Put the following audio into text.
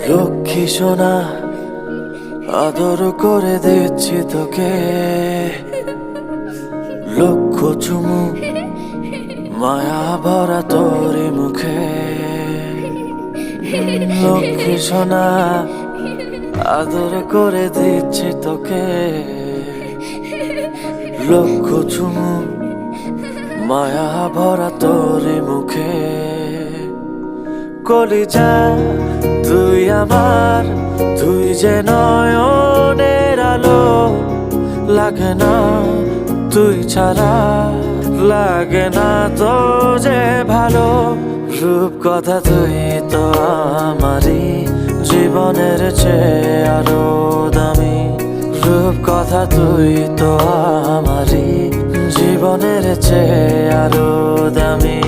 লক্ষ্মী সোনা আদর করে দিচ্ছি তোকে, লক্ষ চুমু মায়া ভরা তোর মুখে। লক্ষ্মী সোনা আদর করে দিচ্ছি তোকে, লক্ষ চুমু মায়া ভরা তোর মুখে। কলিজা তুই আমার, তুই যে নয়নের আলো, লাগে না তুই ছাড়া, লাগে না তো যে ভালো। রূপ কথা তুই তো আমারই জীবনের চেয়ে আরো দামি, রূপ কথা তুই তো আমারই জীবনের চেয়ে আরো দামি।